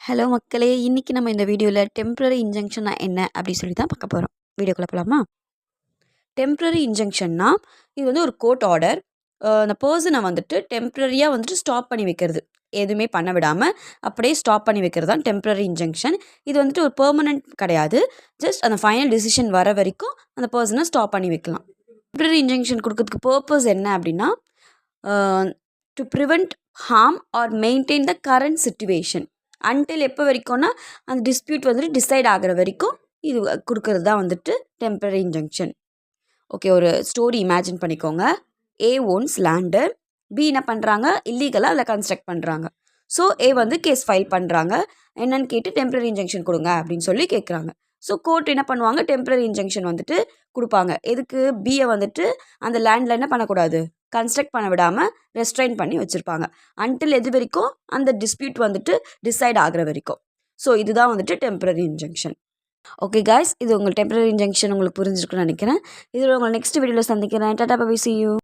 Hello மக்களே! இன்னைக்கு நம்ம இந்த வீடியோல டெம்பரரி இன்ஜங்ஷன்னா என்ன அப்படி சொல்லி தான் பார்க்க போறோம். வீடியோக்குள்ள போலாமா? டெம்பரரி இன்ஜங்ஷன்னா, இது வந்து ஒரு கோர்ட் ஆர்டர். அந்த பெர்சன வந்துட்டு டெம்பரரியா வந்துட்டு ஸ்டாப் பண்ணி வைக்கிறது. எதுவுமே பண்ண விடாம, அப்படியே ஸ்டாப் பண்ணி வைக்கிறது தான் டெம்பரரி இன்ஜங்ஷன். இது வந்துட்டு ஒரு பெர்மனன்ட் கிடையாது. ஜஸ்ட் அந்த ஃபைனல் டிசிஷன் வர வரைக்கும் அந்த பெர்சன ஸ்டாப் பண்ணி வைக்கலாம். டெம்பரரி இன்ஜங்ஷன் குடுக்கறதுக்கு பர்ப்பஸ் என்ன அப்படின்னா, uh to prevent harm or maintain the current situation. Until எப்போ வரைக்கும்னா, அந்த டிஸ்பியூட் வந்துட்டு டிசைட் ஆகுற வரைக்கும் இது குடுக்கறது தான் வந்துட்டு டெம்பரரி இன்ஜங்ஷன். ஓகே, ஒரு ஸ்டோரி இமேஜின் பண்ணிக்கோங்க. ஏ ஓன்ஸ் லேண்டு. பி என்ன பண்ணுறாங்க? இல்லீகலாக அதில் கன்ஸ்ட்ரக்ட் பண்ணுறாங்க. ஸோ ஏ வந்து கேஸ் ஃபைல் பண்ணுறாங்க. என்னன்னு கேட்டு டெம்பரரி இன்ஜங்ஷன் கொடுங்க அப்படின்னு சொல்லி கேட்குறாங்க. ஸோ கோர்ட் என்ன பண்ணுவாங்க? டெம்பரரி இன்ஜங்ஷன் வந்துட்டு கொடுப்பாங்க. எதுக்கு? பியை வந்துட்டு அந்த லேண்டில் என்ன பண்ணக்கூடாது? கன்ஸ்ட்ரக்ட் பண்ண விடாமல் ரெஸ்ட்ரைன் பண்ணி வச்சுருப்பாங்க. அன்டில் எது வரைக்கும்? அந்த டிஸ்பியூட் வந்துட்டு டிசைட் ஆகிற வரைக்கும். ஸோ இதுதான் வந்துட்டு டெம்பரரி இன்ஜங்ஷன். ஓகே காய்ஸ், இது உங்கள் டெம்பரரி இன்ஜங்ஷன் உங்களுக்கு புரிஞ்சிருக்குன்னு நினைக்கிறேன். இதில் உங்களை நெக்ஸ்ட் வீடியோவில் சந்திக்கிறேன். Tata bye, see you.